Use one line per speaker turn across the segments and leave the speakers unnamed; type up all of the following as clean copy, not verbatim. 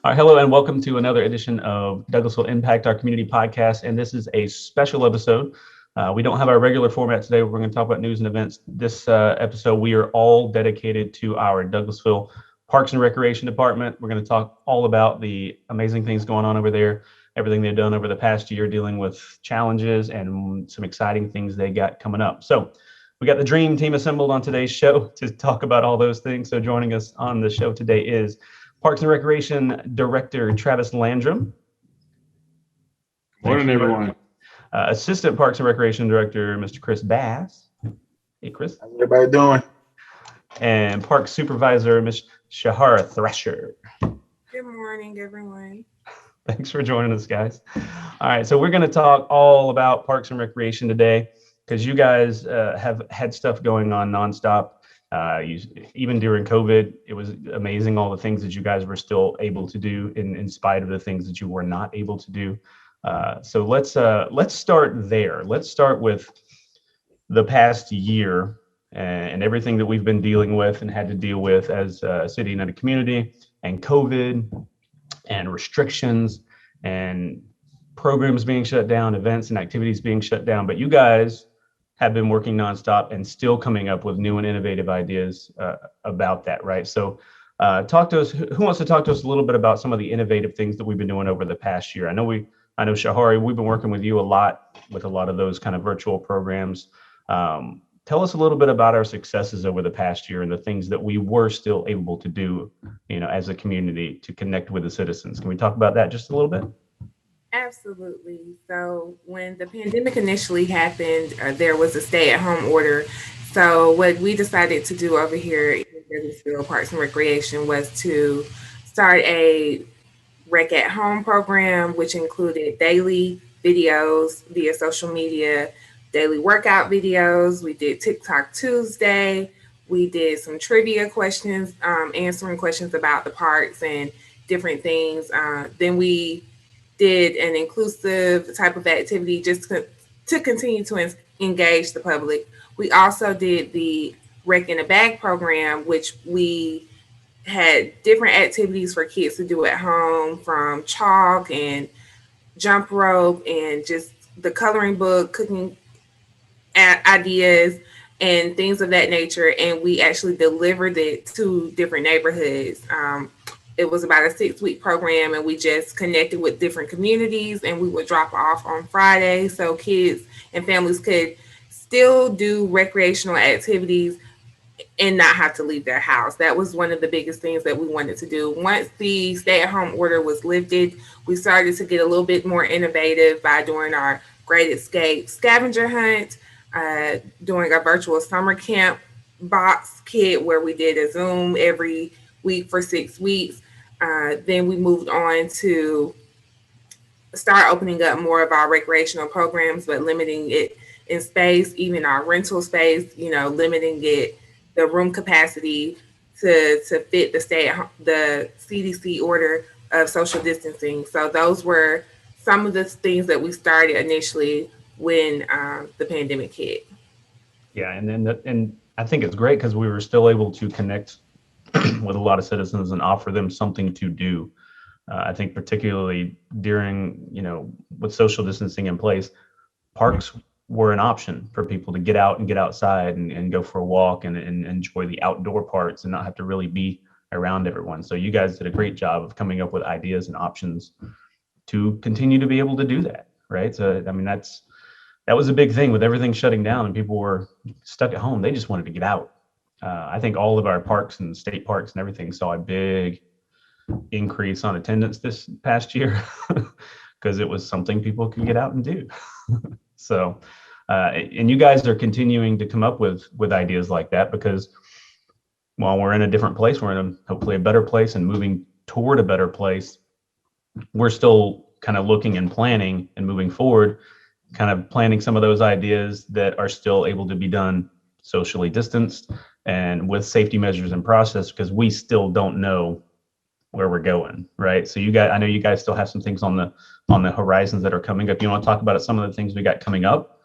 All right, hello and welcome to another edition of Douglasville Impact, our community podcast. And this is a special episode. We don't have our regular format today. We're going to talk about news and events. This episode, we are all dedicated to our Douglasville Parks and Recreation Department. We're going to talk all about the amazing things going on over there, everything they've done over the past year, dealing with challenges and some exciting things they got coming up. So we got the dream team assembled on today's show to talk about all those things. So joining us on the show today is Parks and Recreation Director Travis Landrum.
Morning, everyone.
Assistant Parks and Recreation Director, Mr. Chris Bass. Hey, Chris.
How's everybody doing?
And Parks Supervisor, Ms. Shajra Thrasher.
Good morning, everyone.
Thanks for joining us, guys. All right, so we're going to talk all about Parks and Recreation today because you guys have had stuff going on nonstop. Even during COVID, it was amazing all the things that you guys were still able to do in spite of the things that you were not able to do. So let's start there. Let's start with the past year and everything that we've been dealing with and had to deal with as a city and a community, and COVID and restrictions and programs being shut down, events and activities being shut down. But you guys have been working nonstop and still coming up with new and innovative ideas about that, right? So talk to us, who wants to talk to us a little bit about some of the innovative things that we've been doing over the past year? I know Shajra, we've been working with you a lot with a lot of those kind of virtual programs. Tell us a little bit about our successes over the past year and the things that we were still able to do, as a community to connect with the citizens. Can we talk about that just a little bit?
Absolutely. So when the pandemic initially happened, there was a stay-at-home order. So what we decided to do over here in Douglasville Parks and Recreation was to start a Rec at Home program, which included daily videos via social media, daily workout videos. We did TikTok Tuesday. We did some trivia questions, answering questions about the parks and different things. Then we did an inclusive type of activity just to continue to engage the public. We also did the Rec in a Bag program, which we had different activities for kids to do at home, from chalk and jump rope and just the coloring book, cooking ideas and things of that nature. And we actually delivered it to different neighborhoods. It was about a 6-week program, and we just connected with different communities, and we would drop off on Friday so kids and families could still do recreational activities and not have to leave their house. That was one of the biggest things that we wanted to do. Once the stay-at-home order was lifted, we started to get a little bit more innovative by doing our Great Escape scavenger hunt, doing a virtual summer camp box kit where we did a Zoom every week for 6 weeks. Then we moved on to start opening up more of our recreational programs, but limiting it in space, even our rental space, limiting it, the room capacity to fit the CDC order of social distancing. So those were some of the things that we started initially when the pandemic hit.
Yeah, and I think it's great because we were still able to connect with a lot of citizens and offer them something to do. I think particularly during, with social distancing in place, parks were an option for people to get out and get outside and go for a walk and enjoy the outdoor parts and not have to really be around everyone. So you guys did a great job of coming up with ideas and options to continue to be able to do that, right? So, I mean, that was a big thing with everything shutting down and people were stuck at home. They just wanted to get out. I think all of our parks and state parks and everything saw a big increase on attendance this past year because it was something people could get out and do. So, and you guys are continuing to come up with ideas like that because while we're in a different place, we're in hopefully a better place and moving toward a better place. We're still kind of looking and planning and moving forward, kind of planning some of those ideas that are still able to be done socially distanced and with safety measures in process, because we still don't know where we're going, right? So I know you guys still have some things on the horizons that are coming up. You want to talk about some of the things we got coming up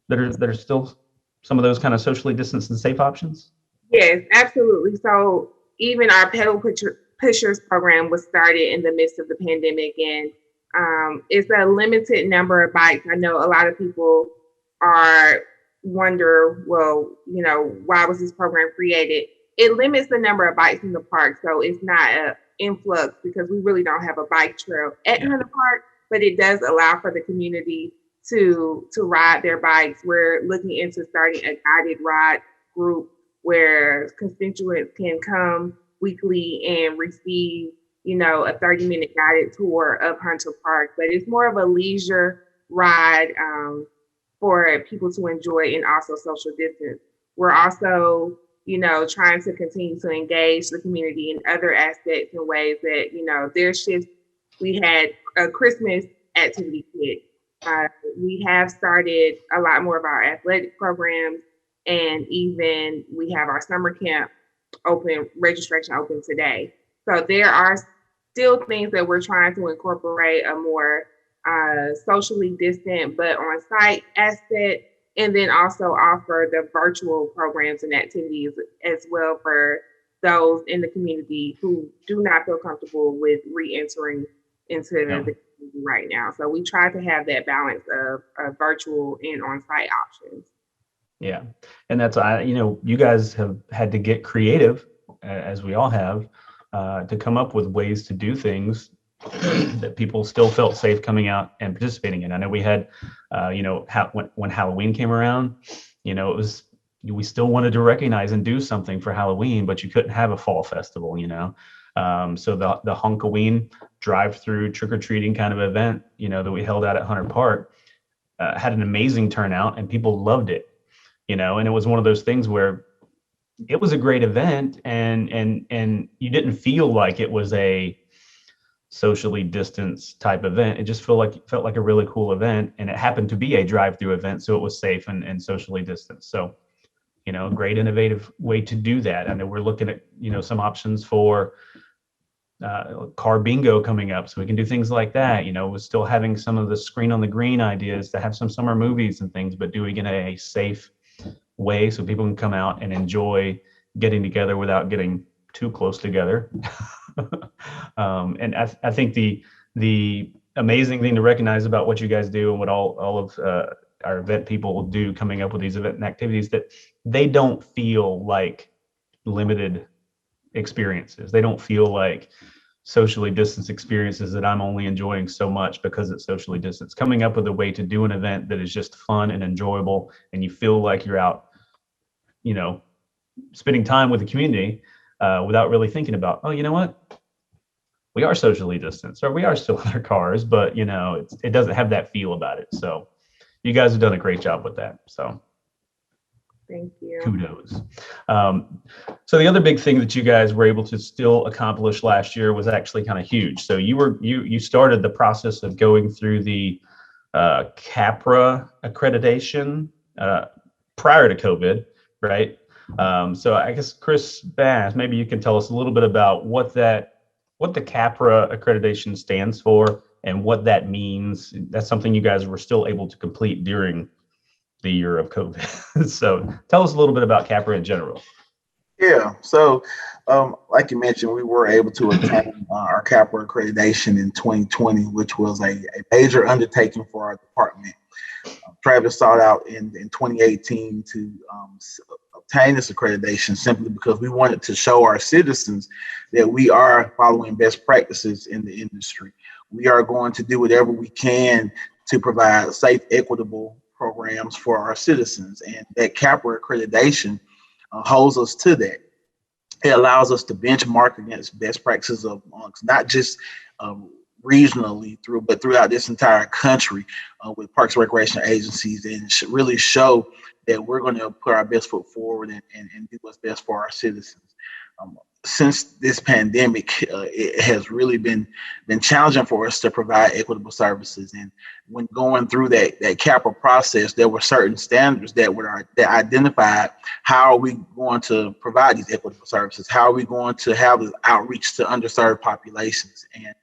that are still some of those kind of socially distanced and safe options?
Yes, absolutely. So even our pedal Pushers program was started in the midst of the pandemic, and it's a limited number of bikes. I know a lot of people are wonder, well, why was this program created? It limits the number of bikes in the park, so it's not an influx because we really don't have a bike trail at Hunter Park, but it does allow for the community to ride their bikes. We're looking into starting a guided ride group where constituents can come weekly and receive, a 30-minute guided tour of Hunter Park. But it's more of a leisure ride for people to enjoy and also social distance. We're also, trying to continue to engage the community in other aspects and ways that, their shifts. We had a Christmas activity kit. We have started a lot more of our athletic programs, and even we have our summer camp registration open today. So there are still things that we're trying to incorporate a more socially distant but on-site aspect, and then also offer the virtual programs and activities as well for those in the community who do not feel comfortable with re-entering into the community right now. So we try to have that balance of virtual and on-site options.
Yeah. And that's, you guys have had to get creative, as we all have, to come up with ways to do things that people still felt safe coming out and participating in. I know we had, when Halloween came around, we still wanted to recognize and do something for Halloween, but you couldn't have a fall festival, So the Hunkoween drive-through trick-or-treating kind of event, that we held out at Hunter Park had an amazing turnout and people loved it, and it was one of those things where it was a great event and you didn't feel like it was a socially distanced type event. It just felt like a really cool event, and it happened to be a drive-through event, so it was safe and socially distanced. So, great innovative way to do that. I know we're looking at some options for car bingo coming up, so we can do things like that. We're still having some of the screen on the green ideas to have some summer movies and things, but doing it in a safe way so people can come out and enjoy getting together without getting too close together. And I think the amazing thing to recognize about what you guys do and what all of our event people will do coming up with these event and activities, that they don't feel like limited experiences. They don't feel like socially distanced experiences that I'm only enjoying so much because it's socially distanced. Coming up with a way to do an event that is just fun and enjoyable, and you feel like you're out, spending time with the community without really thinking about, oh, you know what? We are socially distanced, or we are still in our cars, but it doesn't have that feel about it. So you guys have done a great job with that. So
thank you.
Kudos. So the other big thing that you guys were able to still accomplish last year was actually kind of huge. So you started the process of going through the CAPRA accreditation prior to COVID, right? So I guess Chris Bass, maybe you can tell us a little bit about what the CAPRA accreditation stands for and what that means. That's something you guys were still able to complete during the year of COVID. So tell us a little bit about CAPRA in general.
Yeah, so like you mentioned, we were able to obtain our CAPRA accreditation in 2020, which was a major undertaking for our department. Travis sought out in 2018 to obtain this accreditation simply because we wanted to show our citizens that we are following best practices in the industry. We are going to do whatever we can to provide safe, equitable programs for our citizens, and that CAPRA accreditation holds us to that. It allows us to benchmark against best practices amongst not just regionally but throughout this entire country with parks and recreation agencies, and really show that we're going to put our best foot forward and do what's best for our citizens. Since this pandemic, it has really been challenging for us to provide equitable services. And when going through that CAPRA process, there were certain standards that identified how are we going to provide these equitable services? How are we going to have this outreach to underserved populations? And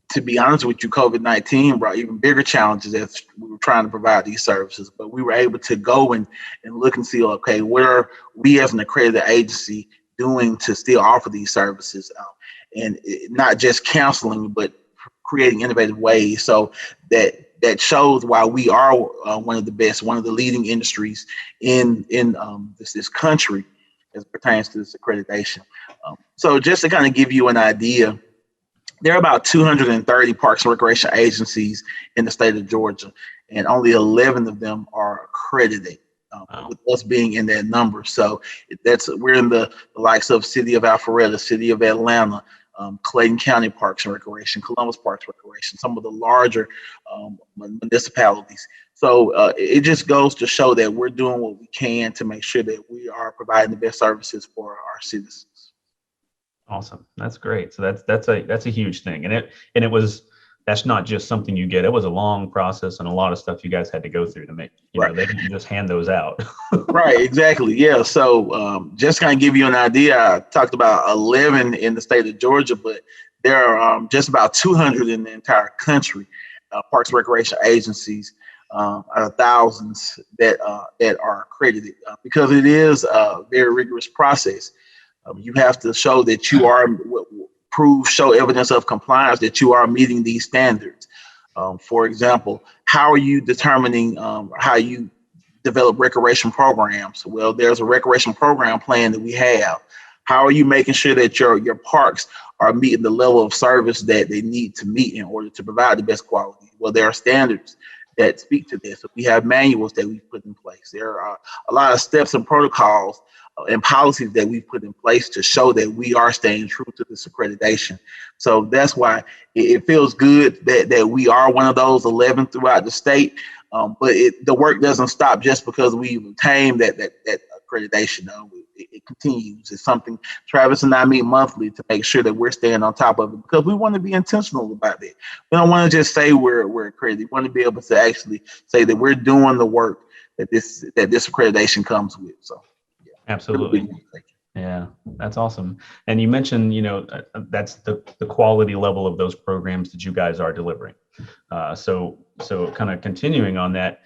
to be honest with you, COVID-19 brought even bigger challenges as we were trying to provide these services. But we were able to go and look and see, okay, where are we as an accredited agency doing to still offer these services? and not just counseling, but creating innovative ways. So that shows why we are one of the best, one of the leading industries in this country as it pertains to this accreditation. So just to kind of give you an idea, there are about 230 parks and recreation agencies in the state of Georgia, and only 11 of them are accredited, with us being in that number. So we're in the likes of City of Alpharetta, City of Atlanta, Clayton County Parks and Recreation, Columbus Parks and Recreation, some of the larger municipalities. So it just goes to show that we're doing what we can to make sure that we are providing the best services for our citizens.
Awesome. That's great. So that's a huge thing. That's not just something you get. It was a long process and a lot of stuff you guys had to go through to make,
right.
They didn't just hand those out.
Right, exactly. Yeah. So just kind of give you an idea, I talked about 11 in the state of Georgia, but there are just about 200 in the entire country, parks and recreation agencies, thousands that are accredited, because it is a very rigorous process. You have to show that you are show evidence of compliance, that you are meeting these standards. For example, how are you determining how you develop recreation programs? Well, there's a recreation program plan that we have. How are you making sure that your parks are meeting the level of service that they need to meet in order to provide the best quality? Well, there are standards that speak to this. So we have manuals that we've put in place. There are a lot of steps and protocols and policies that we've put in place to show that we are staying true to this accreditation. So that's why it feels good that we are one of those 11 throughout the state. But the work doesn't stop just because we've obtained that accreditation. It continues. It's something Travis and I meet monthly to make sure that we're staying on top of it, because we want to be intentional about it. We don't want to just say we're accredited. We want to be able to actually say that we're doing the work that this accreditation comes with. So.
Absolutely. Yeah, that's awesome. And you mentioned, that's the quality level of those programs that you guys are delivering. So kind of continuing on that,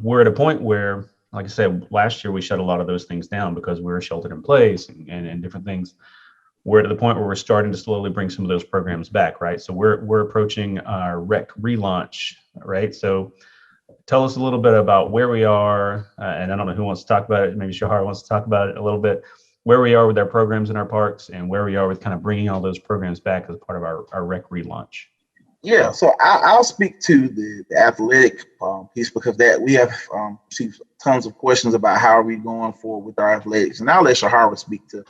we're at a point where, like I said, last year we shut a lot of those things down because we were sheltered in place and different things. We're at the point where we're starting to slowly bring some of those programs back, right? So we're approaching our rec relaunch, right? So tell us a little bit about where we are, and I don't know who wants to talk about it. Maybe Shajra wants to talk about it a little bit, where we are with our programs in our parks and where we are with kind of bringing all those programs back as part of our rec relaunch.
Yeah, so I'll speak to the athletic piece, because that we have received tons of questions about how are we going forward with our athletics. And I'll let Shajra speak to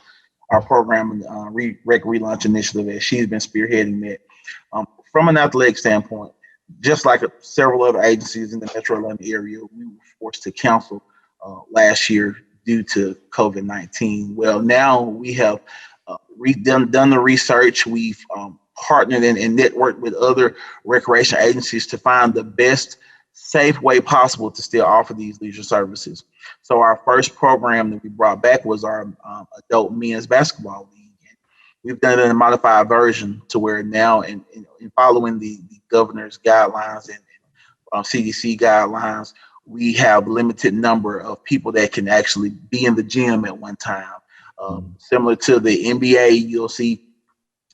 our program and rec relaunch initiative as she's been spearheading that. From an athletic standpoint, just like several other agencies in the Metro Atlanta area, we were forced to cancel last year due to COVID-19. Well, now we have done the research. We've partnered and networked with other recreation agencies to find the best safe way possible to still offer these leisure services. So our first program that we brought back was our adult men's basketball league. We've done it in a modified version to where now, in following the governor's guidelines and CDC guidelines, we have limited number of people that can actually be in the gym at one time. Similar to the NBA, you'll see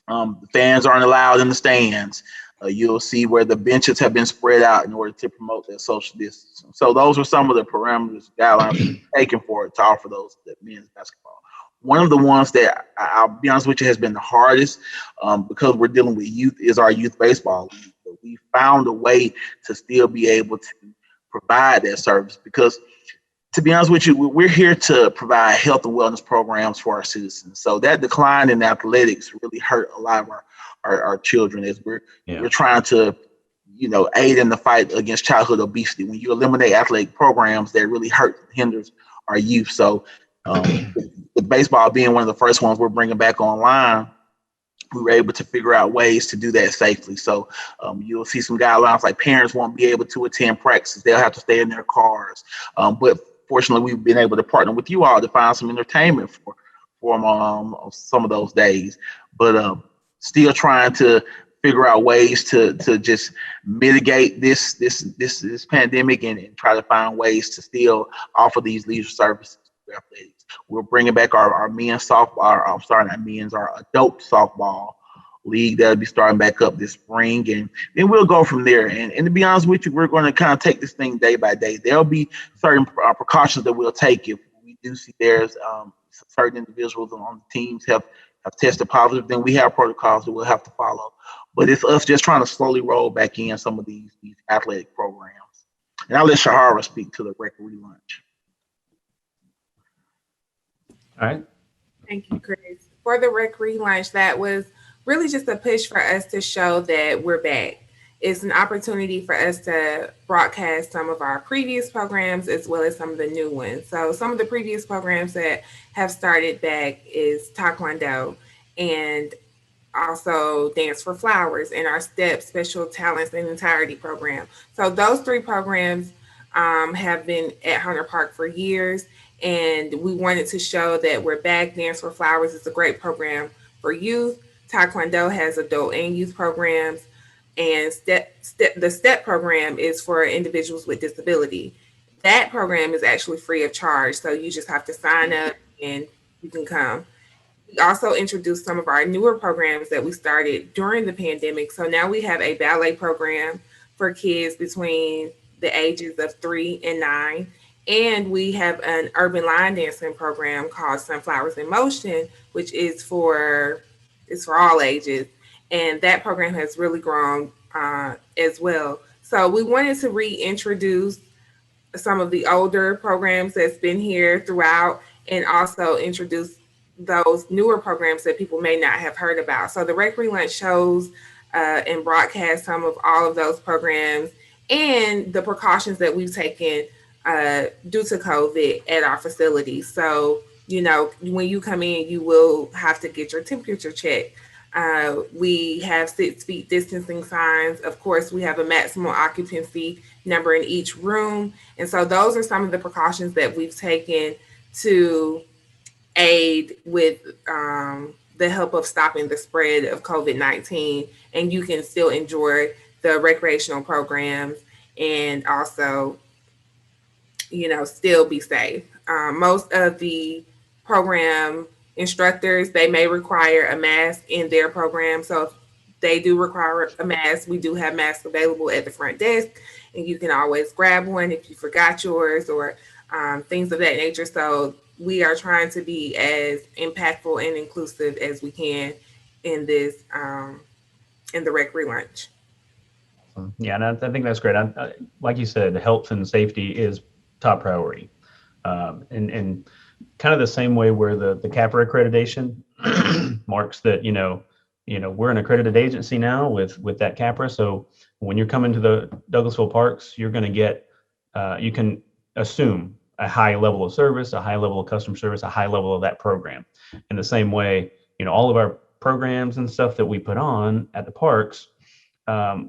the fans aren't allowed in the stands. You'll see where the benches have been spread out in order to promote that social distance. So those are some of the parameters, guidelines taken for it to offer those men's basketball. One of the ones that I'll be honest with you has been the hardest, because we're dealing with youth, is our youth baseball league. But we found a way to still be able to provide that service, because to be honest with you, we're here to provide health and wellness programs for our citizens. So that decline in athletics really hurt a lot of our children as we're trying to, aid in the fight against childhood obesity. When you eliminate athletic programs, that really hinders our youth. So with baseball being one of the first ones we're bringing back online, we were able to figure out ways to do that safely. So you'll see some guidelines like parents won't be able to attend practices. They'll have to stay in their cars. But fortunately, we've been able to partner with you all to find some entertainment for them some of those days. But still trying to figure out ways to just mitigate this pandemic and try to find ways to still offer these leisure services. athletics. We're bringing back our men's softball. I'm sorry, not men's, our adult softball league that'll be starting back up this spring, and then we'll go from there. And to be honest with you, we're going to kind of take this thing day by day. There'll be certain precautions that we'll take if we do see there's certain individuals on the teams have tested positive. Then we have protocols that we'll have to follow. But it's us just trying to slowly roll back in some of these athletic programs. And I'll let Shajra speak to the rec relaunch.
All right.
Thank you, Chris. For the rec relaunch, that was really just a push for us to show that we're back. It's an opportunity for us to broadcast some of our previous programs as well as some of the new ones. So some of the previous programs that have started back is Taekwondo and also Dance for Flowers and our STEP Special Talents and Entirety program. So those three programs have been at Hunter Park for years, and we wanted to show that we're back. Dance for Flowers is a great program for youth. Taekwondo has adult and youth programs, and the STEP program is for individuals with disability. That program is actually free of charge, so you just have to sign up and you can come. We also introduced some of our newer programs that we started during the pandemic. So now we have a ballet program for kids between the ages of 3 and 9. And we have an urban line dancing program called Sunflowers in Motion, which is for all ages. And that program has really grown as well. So we wanted to reintroduce some of the older programs that's been here throughout, and also introduce those newer programs that people may not have heard about. So the Rec Relaunch shows and broadcasts some of all of those programs and the precautions that we've taken due to COVID at our facilities. So, when you come in, you will have to get your temperature checked. We have 6 feet distancing signs. Of course, we have a maximum occupancy number in each room. And so those are some of the precautions that we've taken to aid with the help of stopping the spread of COVID-19. And you can still enjoy the recreational programs and also, still be safe. Most of the program instructors, they may require a mask in their program. So if they do require a mask, we do have masks available at the front desk, and you can always grab one if you forgot yours or things of that nature. So we are trying to be as impactful and inclusive as we can in this, in the Rec Relaunch.
Yeah, and I think that's great. Like you said, health and safety is top priority. And kind of the same way where the CAPRA accreditation marks that, we're an accredited agency now with that CAPRA. So when you're coming to the Douglasville Parks, you're going to get, you can assume a high level of service, a high level of customer service, a high level of that program. In the same way, all of our programs and stuff that we put on at the parks,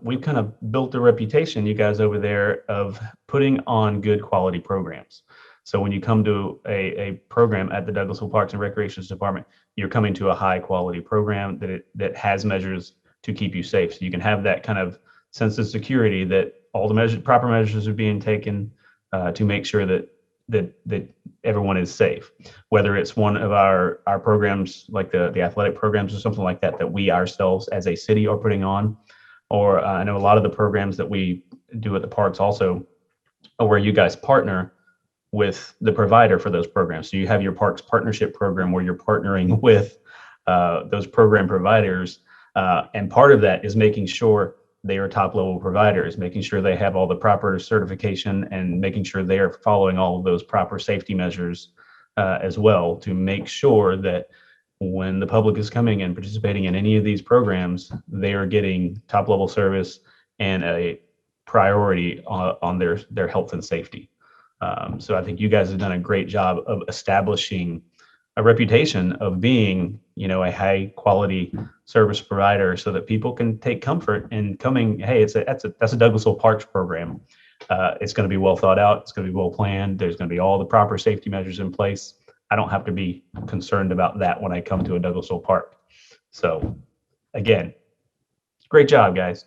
we've kind of built a reputation, you guys over there, of putting on good quality programs. So when you come to a program at the Douglasville Parks and Recreations Department, you're coming to a high quality program that has measures to keep you safe. So you can have that kind of sense of security that all the proper measures are being taken to make sure that everyone is safe. Whether it's one of our programs like the athletic programs or something like that we ourselves as a city are putting on, or I know a lot of the programs that we do at the parks also are where you guys partner with the provider for those programs. So you have your Parks Partnership Program where you're partnering with those program providers. And part of that is making sure they are top level providers, making sure they have all the proper certification and making sure they are following all of those proper safety measures as well, to make sure that when the public is coming and participating in any of these programs, they are getting top level service and a priority on their health and safety. So I think you guys have done a great job of establishing a reputation of being, a high quality service provider, so that people can take comfort in coming. Hey, that's a Douglasville Parks program. It's going to be well thought out. It's going to be well planned. There's going to be all the proper safety measures in place. I don't have to be concerned about that when I come to a Douglasville Park. So again, great job, guys.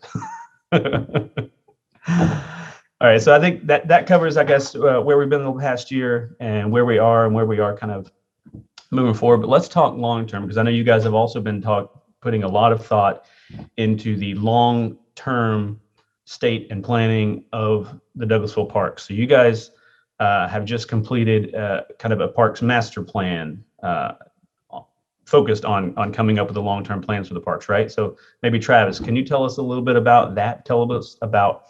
All right, so I think that covers, I guess, where we've been the past year and where we are kind of moving forward. But let's talk long term, because I know you guys have also been putting a lot of thought into the long term state and planning of the Douglasville Park. So you guys have just completed kind of a parks master plan focused on coming up with the long term plans for the parks, right? So maybe Travis, can you tell us a little bit about that? Tell us about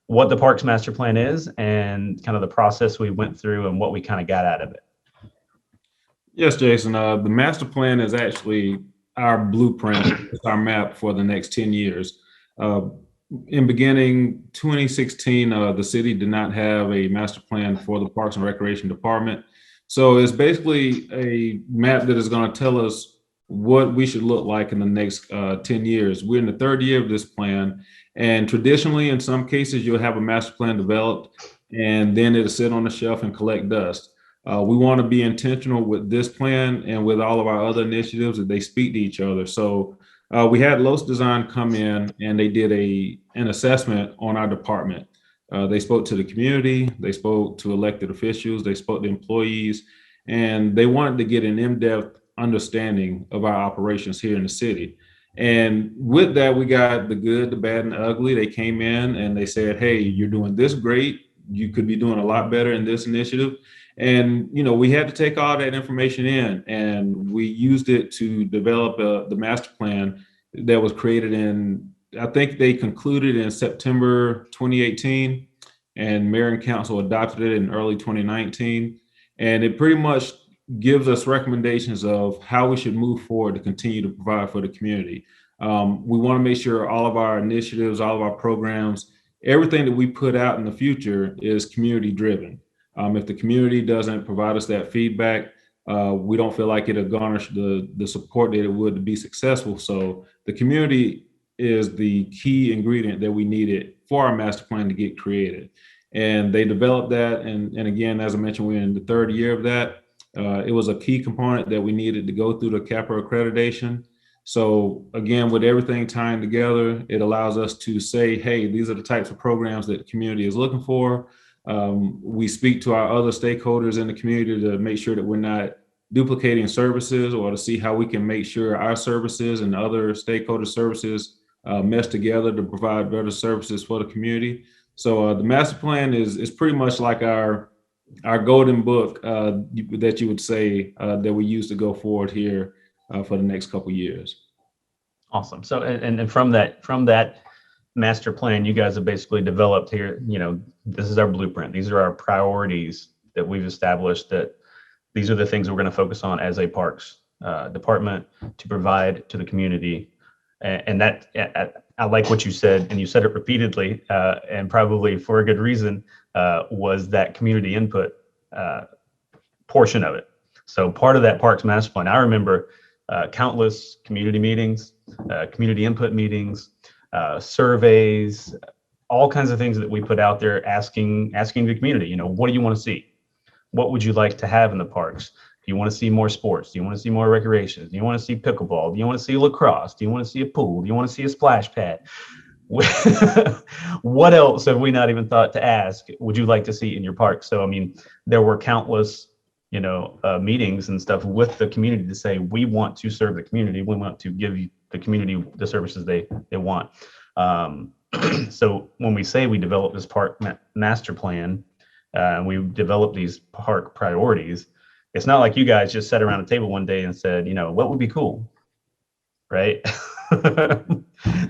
what the Parks Master Plan is and kind of the process we went through and what we kind of got out of it.
Yes, Jason. The master plan is actually our blueprint, it's our map for the next 10 years. In beginning 2016, the city did not have a master plan for the Parks and Recreation Department. So it's basically a map that is going to tell us what we should look like in the next 10 years. We're in the third year of this plan. And traditionally, in some cases, you'll have a master plan developed and then it'll sit on the shelf and collect dust. We want to be intentional with this plan and with all of our other initiatives that they speak to each other. So we had Los Design come in and they did an assessment on our department. They spoke to the community, they spoke to elected officials, they spoke to employees, and they wanted to get an in-depth understanding of our operations here in the city. And with that, we got the good, the bad, and the ugly. They came in and they said, hey, you're doing this great. You could be doing a lot better in this initiative. And, you know, we had to take all that information in and we used it to develop the master plan that was created in, I think they concluded in September 2018 and Mayor and Council adopted it in early 2019. And it pretty much gives us recommendations of how we should move forward to continue to provide for the community. We want to make sure all of our initiatives, all of our programs, everything that we put out in the future is community driven. If the community doesn't provide us that feedback, we don't feel like it'll garnish the support that it would to be successful. So the community is the key ingredient that we needed for our master plan to get created. And they developed that. And again, as I mentioned, we're in the third year of that. It was a key component that we needed to go through the CAPA accreditation. So again, with everything tying together, it allows us to say, hey, these are the types of programs that the community is looking for. We speak to our other stakeholders in the community to make sure that we're not duplicating services or to see how we can make sure our services and other stakeholder services mesh together to provide better services for the community. So the master plan is pretty much like our golden book that you would say that we use to go forward here for the next couple of years.
Awesome. So and from that master plan, you guys have basically developed here, you know, this is our blueprint. These are our priorities that we've established, that these are the things we're going to focus on as a parks department to provide to the community. And that I like what you said, and you said it repeatedly, and probably for a good reason, was that community input portion of it. So part of that Parks Master Plan, I remember countless community meetings, community input meetings, surveys, all kinds of things that we put out there asking the community, you know, what do you want to see? What would you like to have in the parks? Do you want to see more sports? Do you want to see more recreation? Do you want to see pickleball? Do you want to see lacrosse? Do you want to see a pool? Do you want to see a splash pad? What else have we not even thought to ask? Would you like to see in your park? So, I mean, there were countless, you know, meetings and stuff with the community to say, we want to serve the community. We want to give the community the services they want. So when we say we develop this park master plan, and we develop these park priorities, it's not like you guys just sat around a table one day and said, you know, what would be cool, right?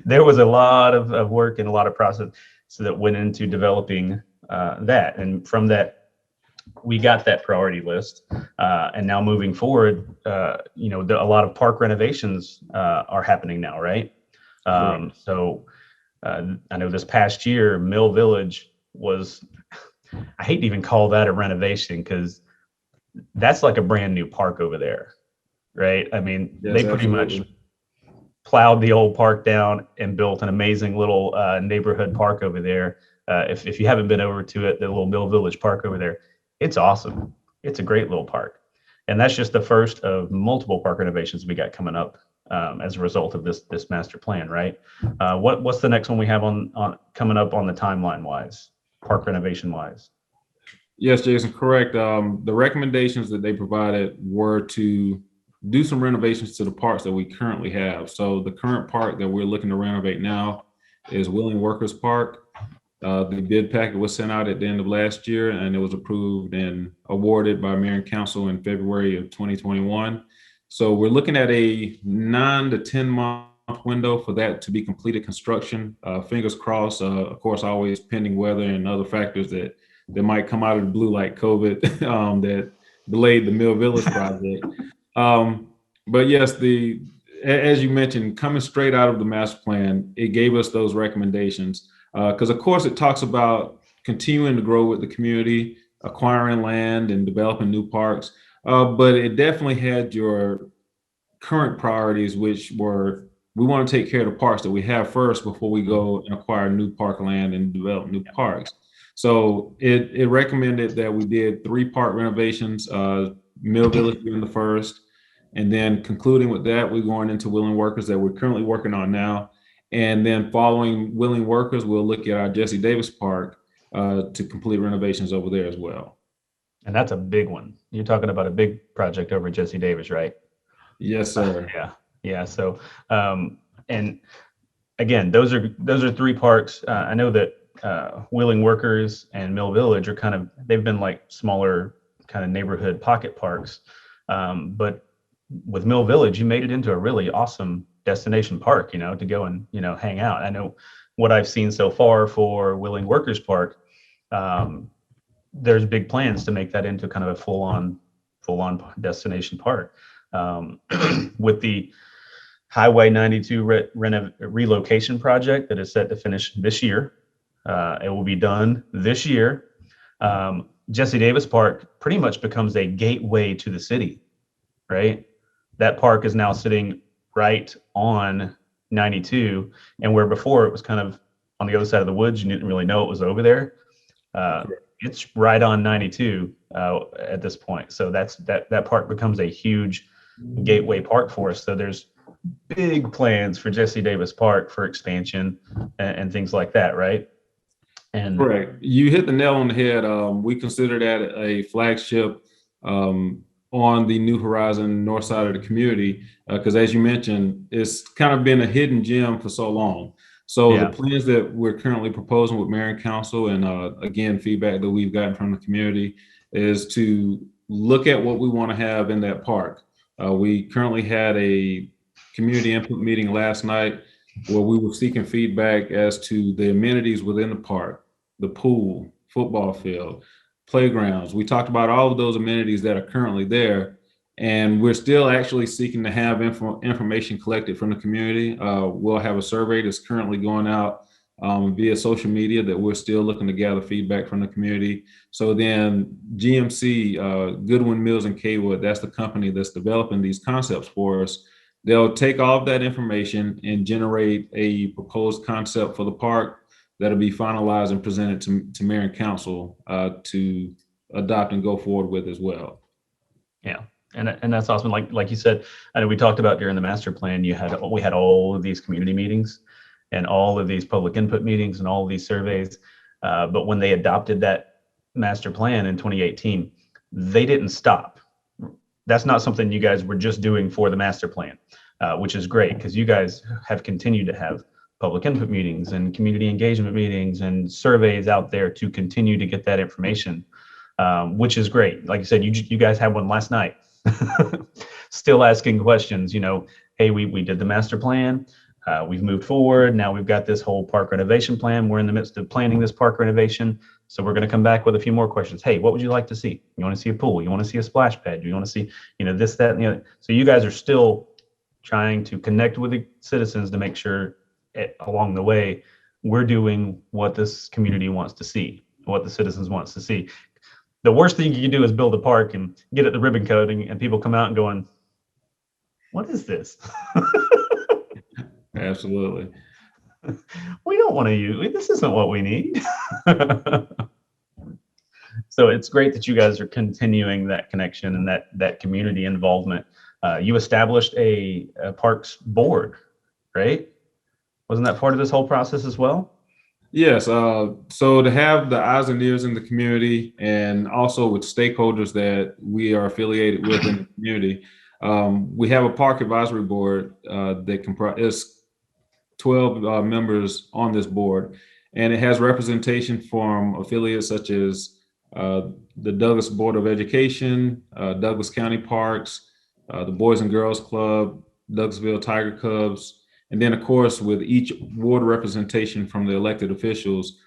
There was a lot of work and a lot of process that went into developing that. And from that, we got that priority list. And now moving forward, you know, a lot of park renovations are happening now, right? So I know this past year, Mill Village was, I hate to even call that a renovation because that's like a brand new park over there, right? I mean,
Yes,
they pretty much plowed the old park down and built an amazing little neighborhood park over there. If you haven't been over to it, the little Mill Village Park over there, it's awesome. It's a great little park. And that's just the first of multiple park renovations we got coming up as a result of this master plan, right? What's the next one we have on coming up on the timeline wise? park renovation wise?
Yes, Jason, correct. The recommendations that they provided were to do some renovations to the parks that we currently have. So the current park that we're looking to renovate now is Willing Workers Park. The bid packet was sent out at the end of last year, and it was approved and awarded by Mayor and Council in February of 2021. So we're looking at a 9 to 10 month window for that to be completed construction. Fingers crossed, of course, always pending weather and other factors that might come out of the blue, like COVID, that delayed the Mill Village project. But yes, as you mentioned, coming straight out of the master plan, it gave us those recommendations. Because of course it talks about continuing to grow with the community, acquiring land and developing new parks. But it definitely had your current priorities, which were, we want to take care of the parks that we have first before we go and acquire new park land and develop new parks. So it recommended that we did 3 park renovations, Mill Village being the first, and then concluding with that, we're going into Willing Workers that we're currently working on now. And then following Willing Workers, we'll look at our Jesse Davis Park to complete renovations over there as well.
And that's a big one. You're talking about a big project over at Jesse Davis, right?
Yes, sir.
Yeah. So, and again, those are 3 parks. I know that Willing Workers and Mill Village are they've been like smaller kind of neighborhood pocket parks. But with Mill Village, you made it into a really awesome destination park, to go and, hang out. I know what I've seen so far for Willing Workers Park. There's big plans to make that into kind of a full-on destination park. With the Highway 92 relocation project that is set to finish this year. It will be done this year. Jesse Davis Park pretty much becomes a gateway to the city, right? That park is now sitting right on 92, and where before it was kind of on the other side of the woods, you didn't really know it was over there. It's right on 92 at this point. So that park becomes a huge gateway park for us. So there's big plans for Jesse Davis Park for expansion and things like that, right? And
correct. You hit the nail on the head. We consider that a flagship on the New Horizon north side of the community, because as you mentioned, it's kind of been a hidden gem for so long. So the plans that we're currently proposing with Mayor and Council, and again, feedback that we've gotten from the community, is to look at what we want to have in that park. We currently had a community input meeting last night where we were seeking feedback as to the amenities within the park, the pool, football field, playgrounds. We talked about all of those amenities that are currently there, and we're still actually seeking to have information collected from the community. We'll have a survey that's currently going out via social media that we're still looking to gather feedback from the community. So then GMC, Goodwin Mills and Kaywood, that's the company that's developing these concepts for us. They'll take all of that information and generate a proposed concept for the park that'll be finalized and presented to Mayor and Council to adopt and go forward with as well.
Yeah, and that's awesome. Like you said, I know we talked about during the master plan, we had all of these community meetings and all of these public input meetings and all of these surveys. But when they adopted that master plan in 2018, they didn't stop. That's not something you guys were just doing for the master plan, which is great because you guys have continued to have public input meetings and community engagement meetings and surveys out there to continue to get that information, which is great. Like I said, you guys had one last night, still asking questions, hey, we did the master plan, we've moved forward. Now we've got this whole park renovation plan. We're in the midst of planning this park renovation. So we're going to come back with a few more questions. Hey, what would you like to see? You want to see a pool? You want to see a splash pad? You want to see, this, that, and the other. So you guys are still trying to connect with the citizens to make sure along the way, we're doing what this community wants to see, what the citizens wants to see. The worst thing you can do is build a park and get it the ribbon cutting and people come out and going, what is this?
Absolutely.
We don't want to use, this isn't what we need. So it's great that you guys are continuing that connection and that community involvement. You established a parks board, right? Wasn't that part of this whole process as well?
Yes. So to have the eyes and ears in the community and also with stakeholders that we are affiliated with in the community, we have a park advisory board that comprises 12 members on this board, and it has representation from affiliates such as uh, the Douglas Board of Education, Douglas County Parks, the Boys and Girls Club, Douglasville Tiger Cubs, and then of course with each ward representation from the elected officials,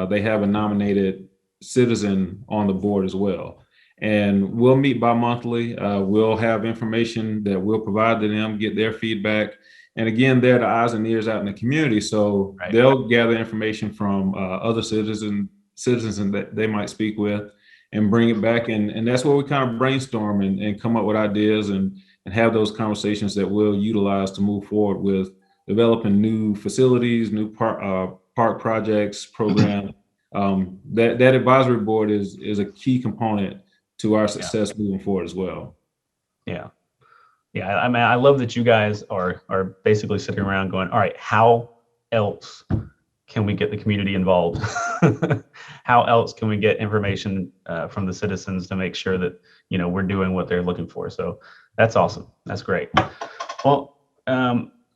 they have a nominated citizen on the board as well. And we'll meet bi-monthly. We'll have information that we'll provide to them, get their feedback, and again, they're the eyes and ears out in the community. So
Right.
they'll gather information from other citizens that they might speak with and bring it back. And that's where we kind of brainstorm and come up with ideas and have those conversations that we'll utilize to move forward with developing new facilities, new park projects, programs. That advisory board is a key component to our success moving forward as well.
Yeah. Yeah, I mean, I love that you guys are basically sitting around going, all right, how else can we get the community involved? How else can we get information from the citizens to make sure that, you know, we're doing what they're looking for? So that's awesome. That's great. Well,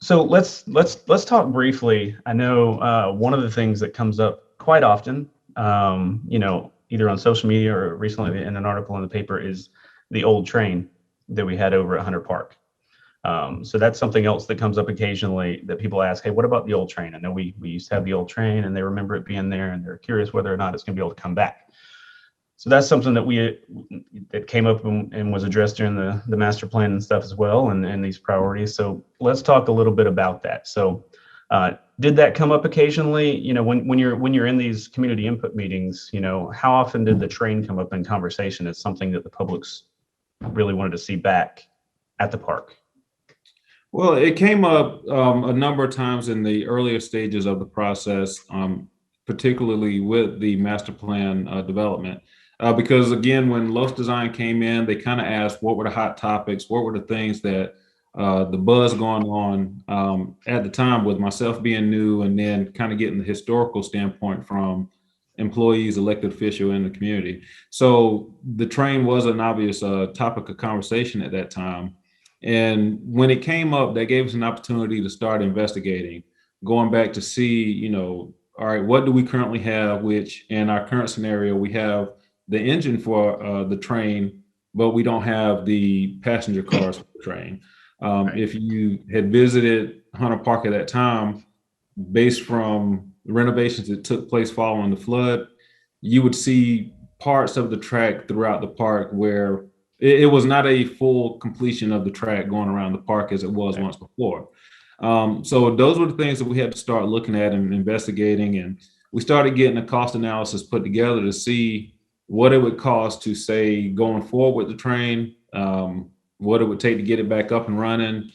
so let's talk briefly. I know one of the things that comes up quite often, you know, either on social media or recently in an article in the paper, is the old train that we had over at Hunter Park. So that's something else that comes up occasionally that people ask, hey, what about the old train? I know we used to have the old train and they remember it being there and they're curious whether or not it's going to be able to come back. So that's something that came up and was addressed during the master plan and stuff as well, and these priorities. So let's talk a little bit about that. So did that come up occasionally? You know, when you're in these community input meetings, you know, how often did the train come up in conversation as something that the public's really wanted to see back at the park?
Well, it came up a number of times in the earlier stages of the process, particularly with the master plan development. Because again, when Los Design came in, they kind of asked what were the hot topics, what were the things that the buzz going on at the time, with myself being new and then kind of getting the historical standpoint from employees, elected official in the community. So the train was an obvious topic of conversation at that time. And when it came up, that gave us an opportunity to start investigating, going back to see, you know, all right, what do we currently have, which in our current scenario, we have the engine for the train, but we don't have the passenger cars for the train.
Right.
If you had visited Hunter Park at that time, based from the renovations that took place following the flood, you would see parts of the track throughout the park where it was not a full completion of the track going around the park as it was once before. So those were the things that we had to start looking at and investigating. And we started getting a cost analysis put together to see what it would cost to, say, going forward with the train, what it would take to get it back up and running,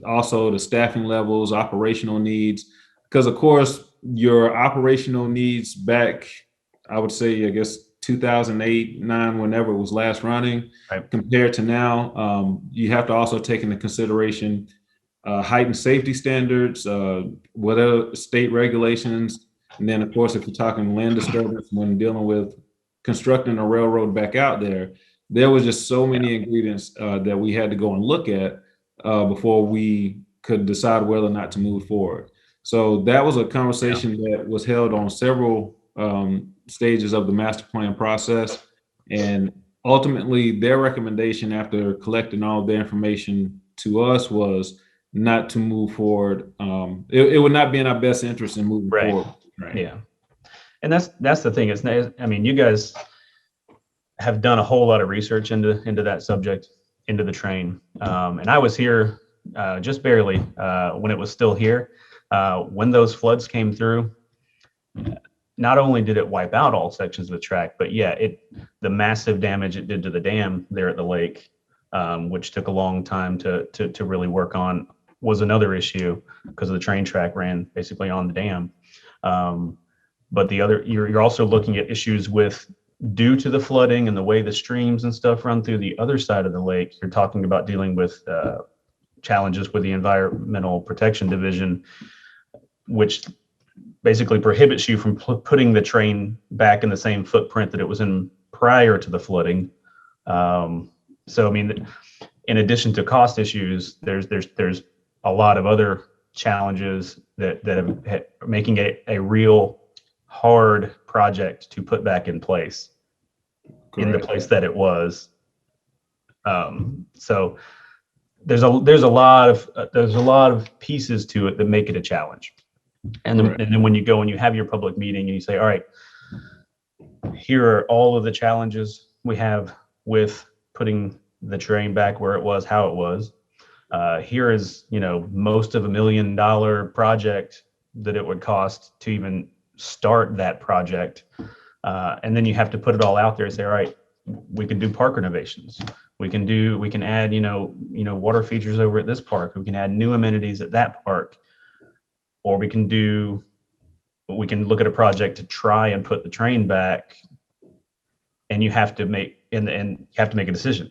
also the staffing levels, operational needs. Because of course, your operational needs back, I would say, I guess, 2008, 9, whenever it was last running,
Right.
compared to now, you have to also take into consideration heightened safety standards, whether state regulations, and then of course, if you're talking land disturbance when dealing with constructing a railroad back out there was just so many ingredients that we had to go and look at before we could decide whether or not to move forward. So that was a conversation that was held on several stages of the master plan process. And ultimately, their recommendation after collecting all the information to us was not to move forward. It would not be in our best interest in moving forward. Right.
Yeah. And that's the thing. It's, I mean, you guys have done a whole lot of research into that subject, into the train. And I was here just barely when it was still here. When those floods came through, not only did it wipe out all sections of the track, but the massive damage it did to the dam there at the lake, which took a long time to really work on, was another issue because the train track ran basically on the dam. But you're also looking at issues due to the flooding and the way the streams and stuff run through the other side of the lake. You're talking about dealing with challenges with the Environmental Protection Division, which basically prohibits you from putting the train back in the same footprint that it was in prior to the flooding. So, I mean, in addition to cost issues, there's a lot of other challenges that have making it a real hard project to put back in place. Correct. In the place that it was. So there's a lot of pieces to it that make it a challenge. And then when you go and you have your public meeting and you say, all right, here are all of the challenges we have with putting the train back where it was, how it was. Here is, most of $1 million project that it would cost to even start that project. And then you have to put it all out there and say, all right, we can do park renovations. We can add, water features over at this park. We can add new amenities at that park. Or we can look at a project to try and put the train back, and you have to make a decision.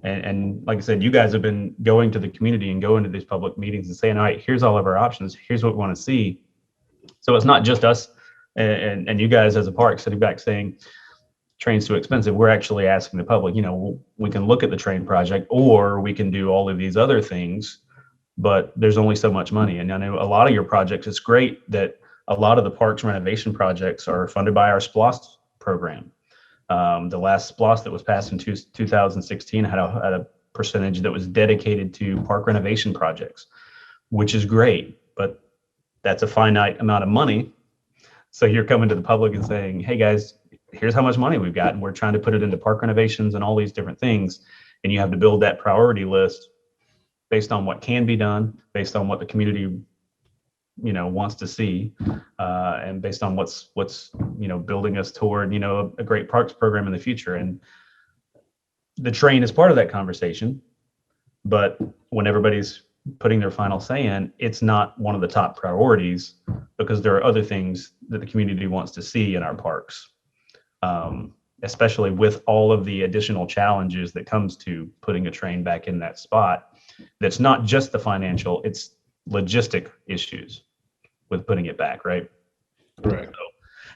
And like I said, you guys have been going to the community and going to these public meetings and saying, all right, here's all of our options. Here's what we want to see. So it's not just us and you guys as a park sitting back saying train's too expensive. We're actually asking the public, we can look at the train project, or we can do all of these other things, but there's only so much money. And I know a lot of your projects, it's great that a lot of the parks renovation projects are funded by our SPLOST program. The last SPLOST that was passed in 2016 had a percentage that was dedicated to park renovation projects, which is great, but that's a finite amount of money. So you're coming to the public and saying, hey guys, here's how much money we've got, and we're trying to put it into park renovations and all these different things. And you have to build that priority list based on what can be done, based on what the community, wants to see, and based on what's building us toward, a great parks program in the future. And the train is part of that conversation, but when everybody's putting their final say in, it's not one of the top priorities, because there are other things that the community wants to see in our parks. Especially with all of the additional challenges that comes to putting a train back in that spot. That's not just the financial, it's logistic issues with putting it back, right?
Correct.
So,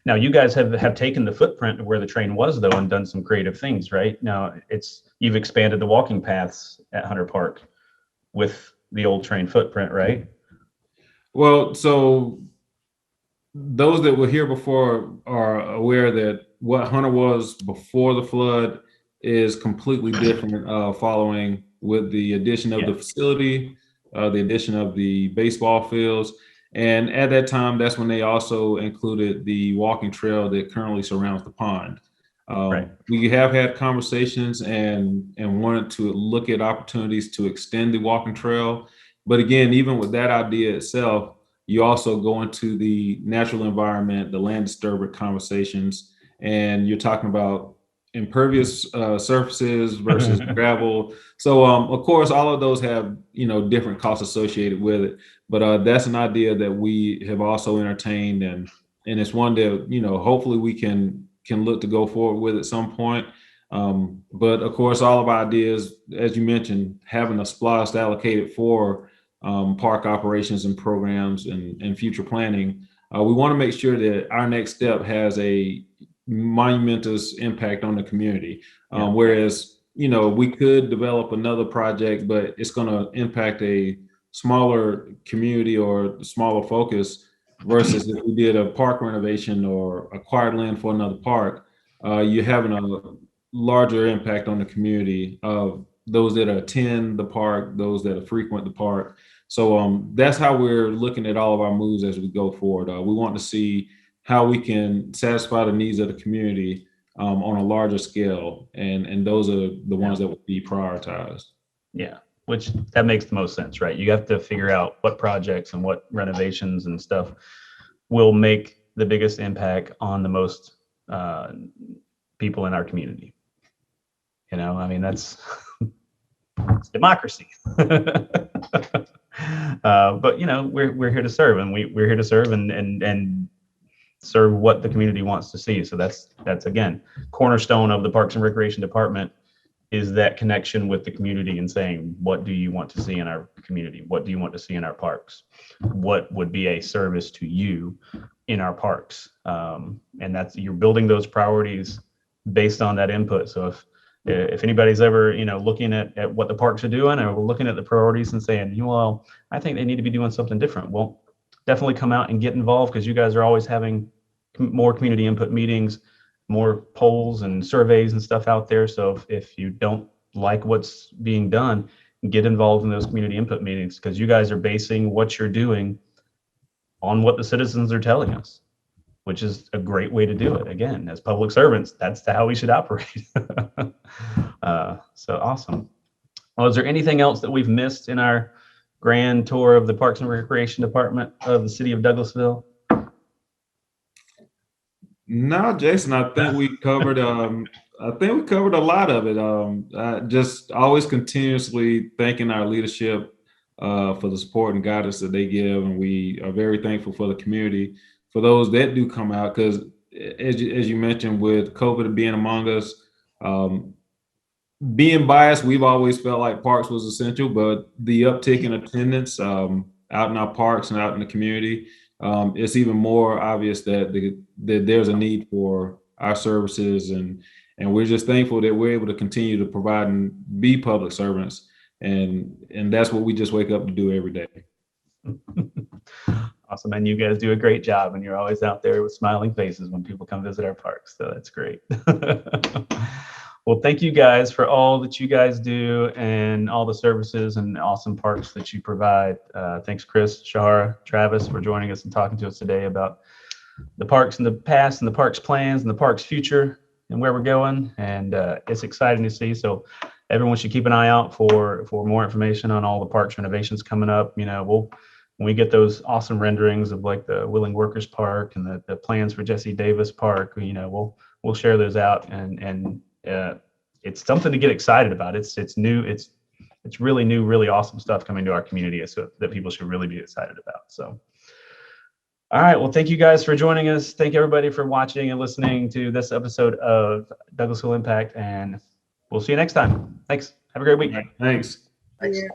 now you guys have taken the footprint of where the train was though and done some creative things, right? Now you've expanded the walking paths at Hunter Park with the old train footprint, right?
Well, so those that were here before are aware that what Hunter was before the flood is completely different following with the addition of the facility, the addition of the baseball fields. And at that time, that's when they also included the walking trail that currently surrounds the pond.
Right.
We have had conversations and wanted to look at opportunities to extend the walking trail. But again, even with that idea itself, you also go into the natural environment, the land disturbance conversations, and you're talking about impervious surfaces versus gravel. So of course, all of those have different costs associated with it. But that's an idea that we have also entertained, and it's one that hopefully we can look to go forward with at some point. But of course, all of our ideas, as you mentioned, having a SPLOST allocated for park operations and programs and future planning, we want to make sure that our next step has a monumentous impact on the community. Whereas, we could develop another project, but it's going to impact a smaller community or smaller focus, versus if we did a park renovation or acquired land for another park, you're having a larger impact on the community of those that attend the park, those that frequent the park. So that's how we're looking at all of our moves as we go forward. We want to see how we can satisfy the needs of the community on a larger scale. And those are the ones that will be prioritized.
Yeah, which that makes the most sense, right? You have to figure out what projects and what renovations and stuff will make the biggest impact on the most people in our community. That's it's democracy. But we're here to serve, and we're here to serve and serve what the community wants to see. So that's again cornerstone of the Parks and Recreation Department, is that connection with the community and saying, what do you want to see in our community? What do you want to see in our parks? What would be a service to you in our parks? And that's, you're building those priorities based on that input. So if anybody's ever, looking at what the parks are doing, or looking at the priorities and saying, well, I think they need to be doing something different. Well, definitely come out and get involved, because you guys are always having more community input meetings, more polls and surveys and stuff out there. So if you don't like what's being done, get involved in those community input meetings, because you guys are basing what you're doing on what the citizens are telling us, which is a great way to do it. Again, as public servants, that's how we should operate. So awesome. Well, is there anything else that we've missed in our grand tour of the Parks and Recreation Department of the city of Douglasville?
No, Jason, I think we covered a lot of it. Just always continuously thanking our leadership for the support and guidance that they give, and we are very thankful for the community, for those that do come out, because as you mentioned, with COVID being among us, being biased, we've always felt like parks was essential, but the uptick in attendance out in our parks and out in the community, it's even more obvious that there's a need for our services, and we're just thankful that we're able to continue to provide and be public servants, and that's what we just wake up to do every day.
Awesome. And you guys do a great job, and you're always out there with smiling faces when people come visit our parks. So that's great. Well, thank you guys for all that you guys do and all the services and awesome parks that you provide. Thanks, Chris, Shajra, Travis, for joining us and talking to us today about the parks in the past and the parks plans and the parks future and where we're going. And it's exciting to see. So everyone should keep an eye out for more information on all the parks renovations coming up. When we get those awesome renderings of like the Willing Workers Park and the plans for Jesse Davis Park, we'll share those out, and it's something to get excited about. It's new. It's really new, really awesome stuff coming to our community, so that people should really be excited about. So, all right. Well, thank you guys for joining us. Thank everybody for watching and listening to this episode of Douglasville Impact, and we'll see you next time. Thanks. Have a great week.
Thanks.
Thanks.
Yeah.